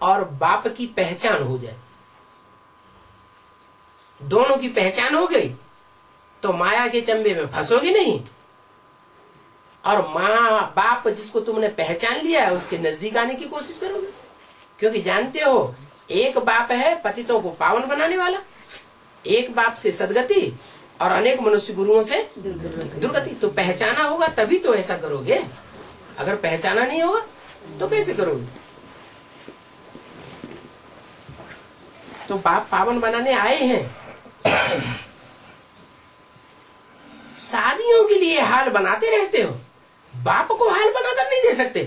A: और बाप की पहचान हो जाए। दोनों की पहचान हो गई तो माया के चंबे में फंसोगे नहीं, और माँ बाप जिसको तुमने पहचान लिया है उसके नजदीक आने की कोशिश करोगे, क्योंकि जानते हो एक बाप है पतितों को पावन बनाने वाला, एक बाप से सदगति और अनेक मनुष्य गुरुओं से दुर्गति। तो पहचाना होगा तभी तो ऐसा करोगे, अगर पहचाना नहीं होगा तो कैसे करोगे। तो बाप पावन बनाने आए हैं। शादियों के लिए हाल बनाते रहते हो, बाप को हाल बनाकर नहीं दे सकते।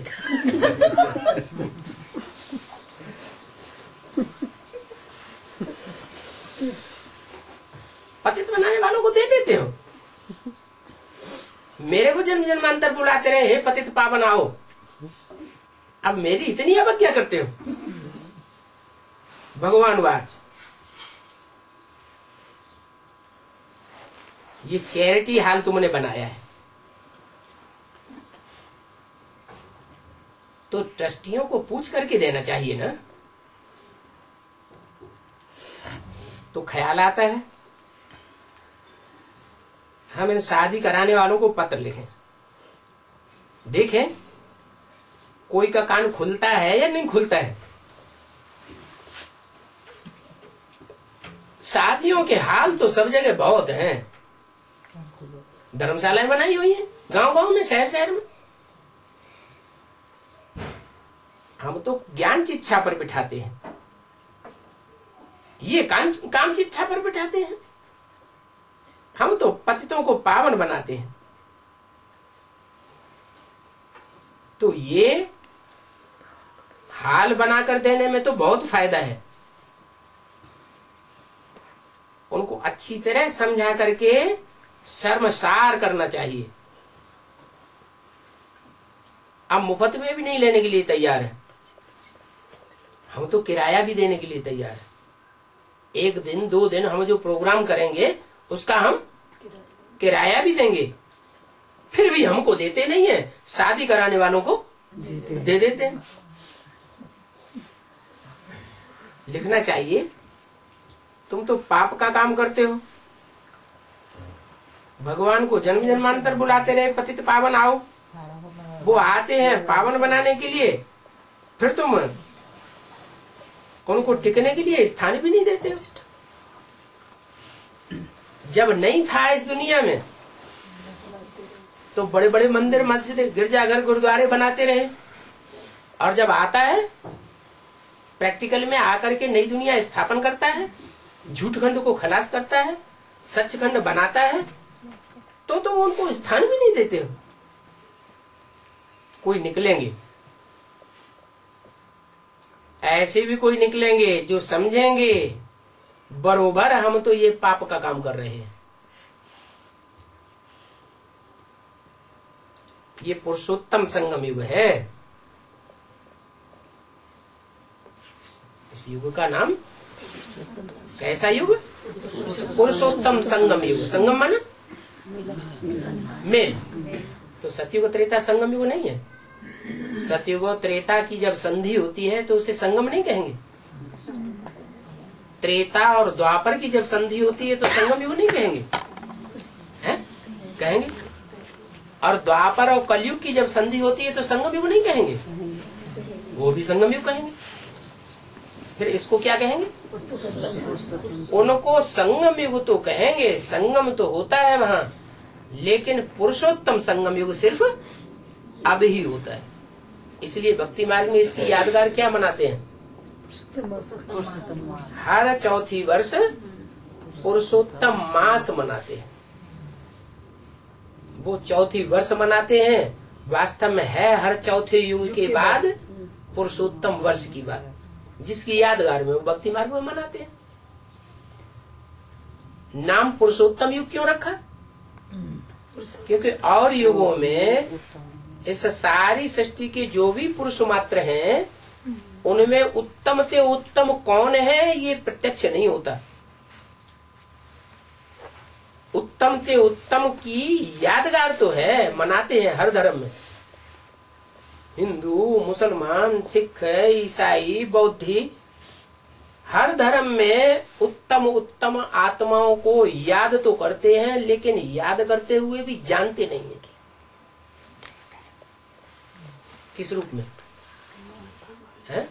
A: पतित बनाने वालों को दे देते हो। मेरे को जन्म जन्मांतर बुलाते रहे, हे पतित पावन आओ, अब मेरी इतनी अवज्ञा करते हो। भगवान वाच, ये चैरिटी हाल तुमने बनाया है, तो ट्रस्टियों को पूछ करके देना चाहिए ना। तो ख्याल आता है हम इन शादी कराने वालों को पत्र लिखें, देखें कोई का कान खुलता है या नहीं खुलता है। शादियों के हाल तो सब जगह बहुत हैं, धर्मशालाएं बनाई हुई हैं गांव गांव में, शहर शहर में। हम तो ज्ञान शिक्षा पर बिठाते हैं, ये काम शिक्षा पर बिठाते हैं। हम तो पतितों को पावन बनाते हैं। तो ये हाल बनाकर देने में तो बहुत फायदा है। उनको अच्छी तरह समझा करके शर्मसार करना चाहिए। अब मुफ्त में भी नहीं लेने के लिए तैयार है, हम तो किराया भी देने के लिए तैयार है। 1 दिन 2 दिन हम जो प्रोग्राम करेंगे उसका हम किराया भी देंगे, फिर भी हमको देते नहीं है, शादी कराने वालों को दे देते हैं। लिखना चाहिए तुम तो पाप का काम करते हो। भगवान को जन्म जन्मांतर बुलाते रहे, पतित पावन आओ, वो आते हैं पावन बनाने के लिए, फिर तुम उनको टिकने के लिए स्थान भी नहीं देते हो। जब नहीं था इस दुनिया में तो बड़े बड़े मंदिर मस्जिद गिरजाघर गुरुद्वारे बनाते रहे, और जब आता है प्रैक्टिकल में आकर के नई दुनिया स्थापन करता है, झूठ खंड को खलास करता है, सच खंड बनाता है, तो तुम उनको स्थान भी नहीं देते हो। कोई निकलेंगे, ऐसे भी कोई निकलेंगे जो समझेंगे बरोबर हम तो ये पाप का काम कर रहे हैं। ये पुरुषोत्तम संगम युग है। इस युग का नाम कैसा युग? पुरुषोत्तम संगम युग। संगम माने मेल। तो सतयुग त्रेता संगम युग नहीं है। सतयुग त्रेता की जब संधि होती है तो उसे संगम नहीं कहेंगे। त्रेता और द्वापर की जब संधि होती है तो संगम युग नहीं कहेंगे, है? कहेंगे। और द्वापर और कलयुग की जब संधि होती है तो संगम युग नहीं कहेंगे, वो भी संगम युग कहेंगे। फिर इसको क्या कहेंगे? उनको संगम युग तो कहेंगे, संगम तो होता है वहां, लेकिन पुरुषोत्तम संगम युग सिर्फ अब ही होता है। इसलिए भक्ति मार्ग में इसकी यादगार क्या मनाते हैं? हर चौथी वर्ष पुरुषोत्तम मास मनाते हैं। वो चौथी वर्ष मनाते हैं, वास्तव में है हर चौथे युग के बाद पुरुषोत्तम वर्ष की बात, जिसकी यादगार में वो भक्ति मार्ग में मनाते हैं। नाम पुरुषोत्तम युग क्यों रखा? क्योंकि और युगों में इस सारी सृष्टि के जो भी पुरुष मात्र हैं उनमें उत्तम से उत्तम कौन है ये प्रत्यक्ष नहीं होता। उत्तम से उत्तम की यादगार तो है, मनाते हैं हर धर्म में। हिंदू, मुसलमान, सिख, ईसाई, बौद्धी, हर धर्म में उत्तम उत्तम आत्माओं को याद तो करते हैं, लेकिन याद करते हुए भी जानते नहीं है किस रूप में है।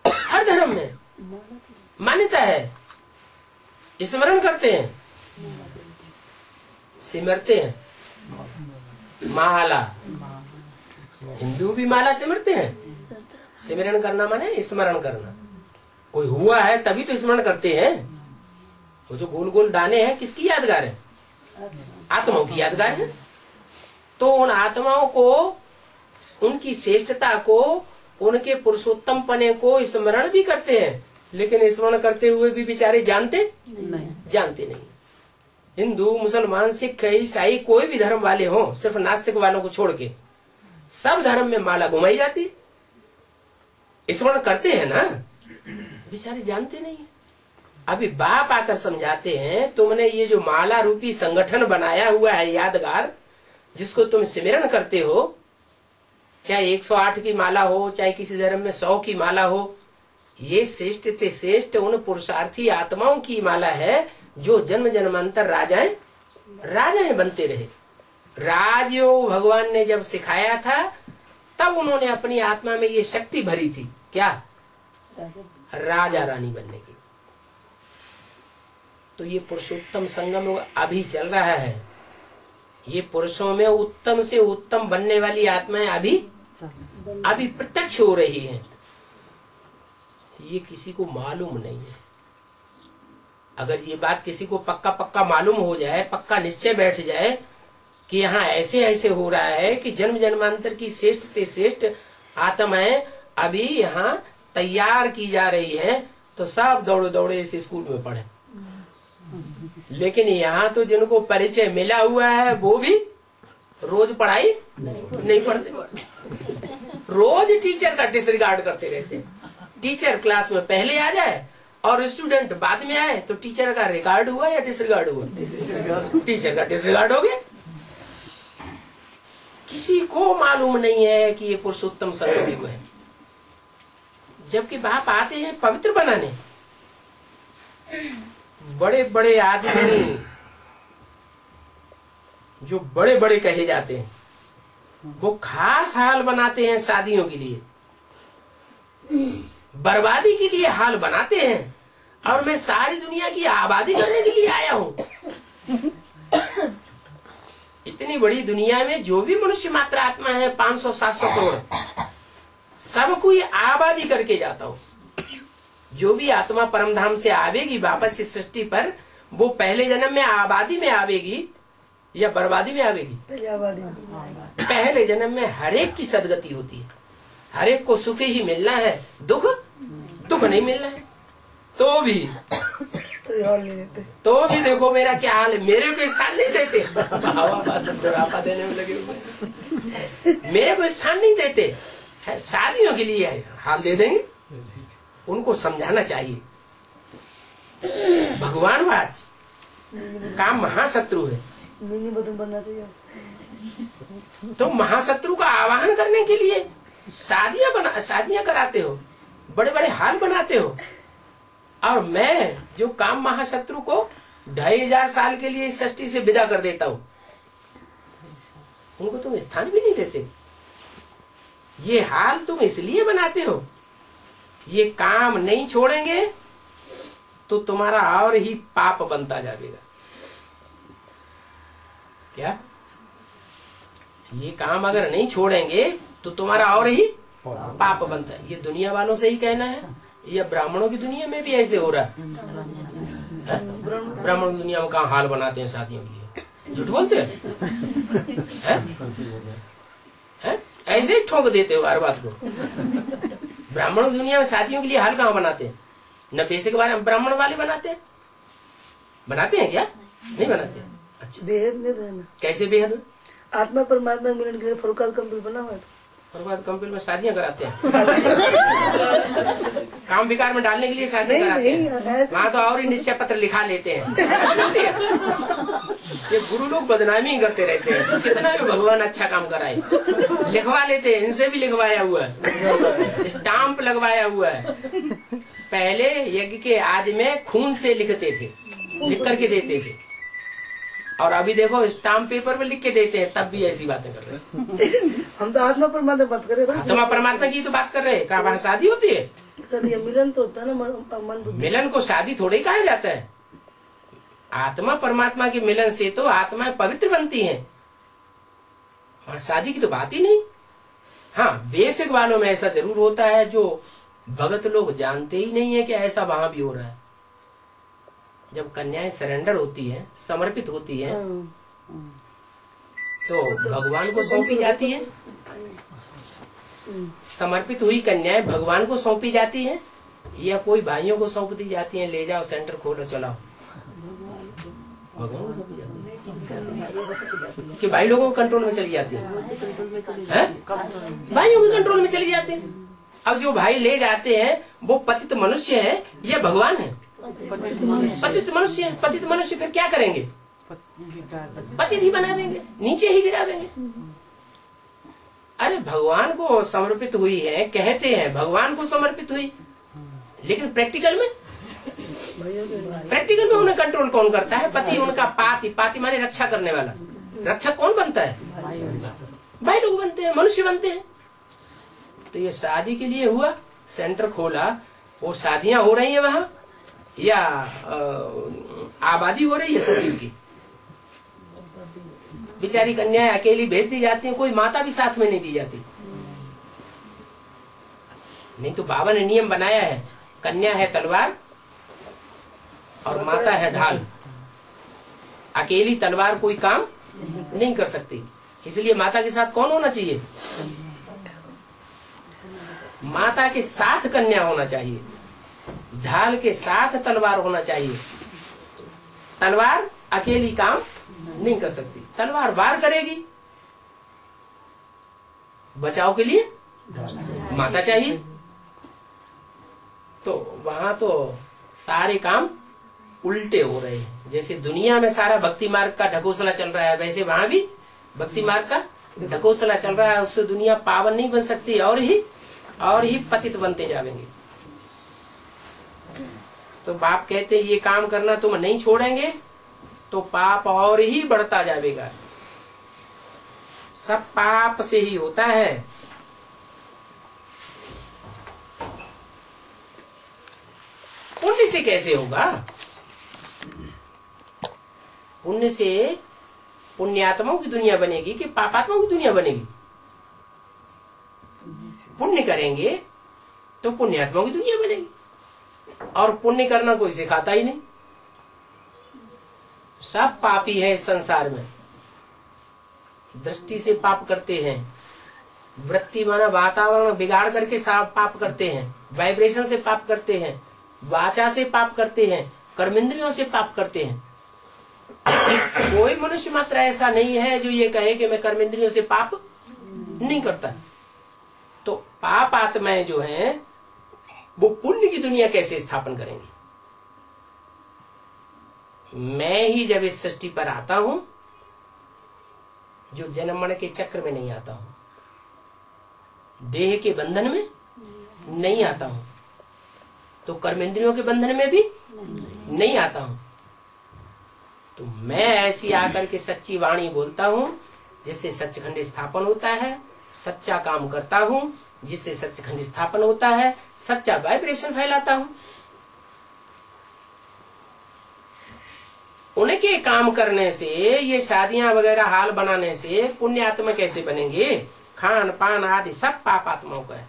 A: हर धर्म में मान्यता है, स्मरण करते हैं, सिमरते हैं। माला, हिंदू भी माला सिमरते हैं। सिमरण करना माने स्मरण करना। कोई हुआ है तभी तो स्मरण करते हैं। वो जो गोल गोल दाने हैं किसकी यादगार है? आत्माओं की यादगार है। तो उन आत्माओं को, उनकी श्रेष्ठता को, उनके पुरुषोत्तम पने को स्मरण भी करते हैं, लेकिन स्मरण करते हुए भी बेचारे जानते नहीं। हिंदू, मुसलमान, सिख, ईसाई, कोई भी धर्म वाले हों, सिर्फ नास्तिक वालों को छोड़ के सब धर्म में माला घुमाई जाती, स्मरण करते हैं ना, बेचारे जानते नहीं है। अभी बाप आकर समझाते हैं, तुमने ये जो माला रूपी संगठन बनाया हुआ है यादगार, जिसको तुम सिमरण करते हो, चाहे 108 की माला हो, चाहे किसी धर्म में 100 की माला हो, ये श्रेष्ठ से श्रेष्ठ उन पुरुषार्थी आत्माओं की माला है जो जन्म जन्मांतर राजाएं बनते रहे। राजयोग भगवान ने जब सिखाया था, तब उन्होंने अपनी आत्मा में ये शक्ति भरी थी, क्या? राजा रानी बनने की। तो ये पुरुषोत्तम संगम अभी चल रहा है। ये पुरुषों में उत्तम से उत्तम बनने वाली आत्माएं अभी प्रत्यक्ष हो रही हैं। ये किसी को मालूम नहीं है। अगर ये बात किसी को पक्का मालूम हो जाए, पक्का निश्चय बैठ जाए कि यहाँ ऐसे ऐसे हो रहा है कि जन्म जन्मांतर की श्रेष्ठ से श्रेष्ठ आत्माएं अभी यहाँ तैयार की जा रही है, तो सब दौड़े इस स्कूल में पढ़े। लेकिन यहाँ तो जिनको परिचय मिला हुआ है वो भी रोज पढ़ाई नहीं पढ़ते, रोज टीचर का डिसरिगार्ड करते रहते। टीचर क्लास में पहले आ जाए और स्टूडेंट बाद में आए तो टीचर का रिगार्ड हुआ या डिसरिगार्ड हुआ? टीचर का डिसरिगार्ड हो गया। किसी को मालूम नहीं है कि ये पुरुषोत्तम संगम है, जबकि बाप आते हैं पवित्र बनाने। बड़े बड़े आदमी जो बड़े बड़े कहे जाते हैं, वो खास हाल बनाते हैं शादियों के लिए, बर्बादी के लिए हाल बनाते हैं, और मैं सारी दुनिया की आबादी करने के लिए आया हूं। इतनी बड़ी दुनिया में जो भी मनुष्य मात्र आत्मा है 500-700 करोड़, सबको ये आबादी करके जाता हूं। जो भी आत्मा परमधाम से आवेगी वापस इस सृष्टि पर, वो पहले जन्म में आबादी में आवेगी या बर्बादी में आवेगी? पहले जन्म में हरेक की सदगति होती है, हरेक को सुख ही मिलना है, दुख नहीं मिलना है। तो भी देखो मेरा क्या हाल है, मेरे को स्थान नहीं देते। देने में लगे हुए, मेरे को स्थान नहीं देते। शादियों के लिए हाल दे देंगे, उनको समझाना चाहिए। भगवान वाच काम महाशत्रु है, बनना चाहिए। तो महाशत्रु का आवाहन करने के लिए शादियां कराते हो, बड़े बड़े हाल बनाते हो, और मैं जो काम महाशत्रु को 2500 साल के लिए इस सृष्टि से विदा कर देता हूँ, उनको तुम स्थान भी नहीं देते। ये हाल तुम इसलिए बनाते हो, ये काम नहीं छोड़ेंगे तो तुम्हारा और ही पाप बनता जाएगा। क्या ये काम अगर नहीं छोड़ेंगे तो तुम्हारा और ही पाप बनता है? ये दुनिया वालों से ही कहना है या ब्राह्मणों की दुनिया में भी ऐसे हो रहा है? ब्राह्मणों की दुनिया में कहाँ हाल बनाते हैं शादियों के लिए? झूठ बोलते हैं? ऐसे ही ठोक देते हो हर बात को। ब्राह्मणों की दुनिया में शादियों के लिए हाल कहाँ बनाते हैं? न बेसिक बारे ब्राह्मण वाले बनाते हैं क्या? नहीं बनाते। अच्छा,
B: बेहद में रहना।
A: कैसे बेहद में?
B: आत्मा परमात्मा मिलन के फरुखात कंप्लीट बना हुआ है।
A: और बाद कंपनी में शादियां कराते हैं। काम विकार में डालने के लिए शादियां कराते हैं। वहाँ तो और ही निश्चय पत्र लिखा लेते हैं। ये गुरु लोग बदनामी ही करते रहते हैं। कितना भी भगवान अच्छा काम कराए, लिखवा लेते हैं। इनसे भी लिखवाया हुआ है, स्टाम्प लगवाया हुआ है। पहले यज्ञ के आदि में खून से लिखते थे, लिख करके देते थे। और अभी देखो स्टाम्प पेपर पे लिख के देते हैं, तब भी ऐसी बातें कर रहे हैं।
B: हम तो आत्मा परमात्मा बात कर रहे हैं।
A: आत्मा परमात्मा की तो बात कर रहे हैं। कहाँ वहाँ शादी होती है?
B: सर ये मिलन तो होता है ना, मन बुद्धि।
A: मिलन को शादी थोड़ी कहा जाता है। आत्मा परमात्मा के मिलन से तो आत्माएं पवित्र बनती हैं। हाँ, शादी की तो बात ही नहीं। हाँ, बेसिक वालों में ऐसा जरूर होता है, जो भगत लोग जानते ही नहीं है कि ऐसा वहां भी हो रहा है। जब कन्याएं सरेंडर होती हैं, समर्पित होती हैं, तो भगवान को सौंपी जाती है। समर्पित हुई कन्याएं भगवान को सौंपी जाती हैं या कोई भाइयों को सौंप दी जाती हैं, ले जाओ सेंटर खोलो चलाओ? भगवान को सौंपी जाती है कि भाई लोगों के कंट्रोल में चली जाती है, भाइयों के कंट्रोल में चली जाती है। अब जो भाई ले जाते हैं वो पतित मनुष्य है या भगवान है? पतित मनुष्य है। पतित मनुष्य फिर क्या करेंगे? पतित ही बनावेंगे, नीचे ही गिरावेंगे। अरे भगवान को समर्पित हुई है, कहते हैं भगवान को समर्पित हुई, लेकिन प्रैक्टिकल में उन्हें कंट्रोल कौन करता है? पति उनका पाति। पाति माने रक्षा करने वाला। रक्षक कौन बनता है? भाई लोग बनते हैं, मनुष्य बनते हैं। तो ये शादी के लिए हुआ, सेंटर खोला, वो शादियां हो रही है वहां या आबादी हो रही है सजीव की? बेचारी कन्याएं अकेली भेज दी जाती हैं, कोई माता भी साथ में नहीं दी जाती। नहीं तो बाबा ने नियम बनाया है, कन्या है तलवार और माता है ढाल। अकेली तलवार कोई काम नहीं कर सकती, इसलिए माता के साथ कौन होना चाहिए? माता के साथ कन्या होना चाहिए, ढाल के साथ तलवार होना चाहिए। तलवार अकेली काम नहीं कर सकती, तलवार वार करेगी, बचाव के लिए माता चाहिए। तो वहां तो सारे काम उल्टे हो रहे हैं। जैसे दुनिया में सारा भक्ति मार्ग का ढकोसला चल रहा है, वैसे वहां भी भक्ति मार्ग का ढकोसला चल रहा है। उससे दुनिया पावन नहीं बन सकती, और ही पतित बनते जाएंगे। तो बाप कहते ये काम करना तुम नहीं छोड़ेंगे तो पाप और ही बढ़ता जाएगा। सब पाप से ही होता है। पुण्य से कैसे होगा? पुण्य से पुण्यात्माओं की दुनिया बनेगी कि पापात्माओं की दुनिया बनेगी? पुण्य करेंगे तो पुण्यात्माओं की दुनिया बनेगी, और पुण्य करना कोई सिखाता ही नहीं। सब पापी है इस संसार में। दृष्टि से पाप करते हैं, वृत्ति माना वातावरण बिगाड़ करके पाप करते हैं, वाइब्रेशन से पाप करते हैं, वाचा से पाप करते हैं, कर्मेंद्रियों से पाप करते हैं। कोई मनुष्य मात्र ऐसा नहीं है जो ये कहे कि मैं कर्मेंद्रियों से पाप नहीं करता। तो पाप आत्माएं जो हैं वो पुण्य की दुनिया कैसे स्थापन करेंगी? मैं ही जब इस सृष्टि पर आता हूं, जो जन्म मरण के चक्र में नहीं आता हूं, देह के बंधन में नहीं आता हूं, तो कर्मेंद्रियों के बंधन में भी नहीं आता हूं। तो मैं ऐसी आकर के सच्ची वाणी बोलता हूं जिससे सचखंड स्थापन होता है, सच्चा काम करता हूं जिससे सचखंड स्थापन होता है, सच्चा वाइब्रेशन फैलाता हूं। उनके काम करने से, ये शादियां वगैरह हाल बनाने से पुण्य आत्मा कैसे बनेंगे? खान पान आदि सब पाप आत्माओं का है।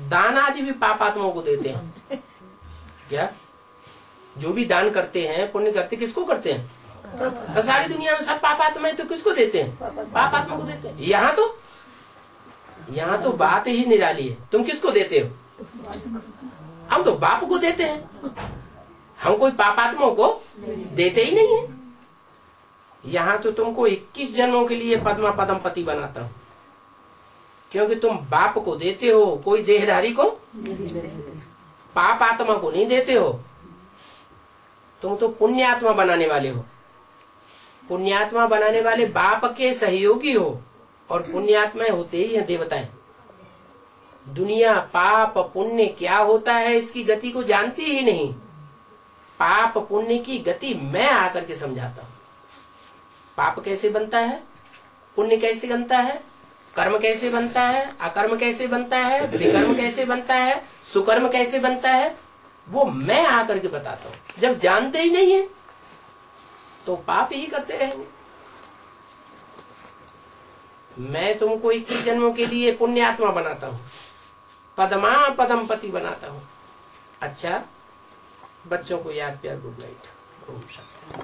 A: दान आदि भी पाप आत्माओं को देते हैं। क्या जो भी दान करते हैं, पुण्य करते, किसको करते हैं? तो सारी दुनिया में सब पाप आत्माएं तो किसको देते हैं? पाप आत्मा को देते हैं। यहाँ तो बात ही निराली है। तुम किसको देते हो? हम तो बाप को देते हैं, हम कोई पापात्माओं को देते ही नहीं है। यहाँ तो तुमको 21 जन्मों के लिए पद्मा पदम पति बनाता हूँ। क्योंकि तुम बाप को देते हो, कोई देहधारी को पाप आत्मा को नहीं देते हो। तुम तो पुण्यात्मा बनाने वाले हो। पुण्यात्मा बनाने वाले बाप के सहयोगी हो, और पुण्यात्माएं होते ही हैं देवताएं। दुनिया पाप पुण्य क्या होता है इसकी गति को जानती ही नहीं। पाप पुण्य की गति मैं आकर के समझाता हूं। पाप कैसे बनता है, पुण्य कैसे बनता है, कर्म कैसे बनता है, अकर्म कैसे बनता है, विकर्म कैसे बनता है, सुकर्म कैसे बनता है, वो मैं आकर के बताता हूं। जब जानते ही नहीं है तो पाप ही करते रहेंगे। मैं तुमको 21 जन्मों के लिए पुण्यात्मा बनाता हूं, पदमा पदम पति बनाता हूं। अच्छा, बच्चों को याद प्यार, गुड नाइट। ओम शांति।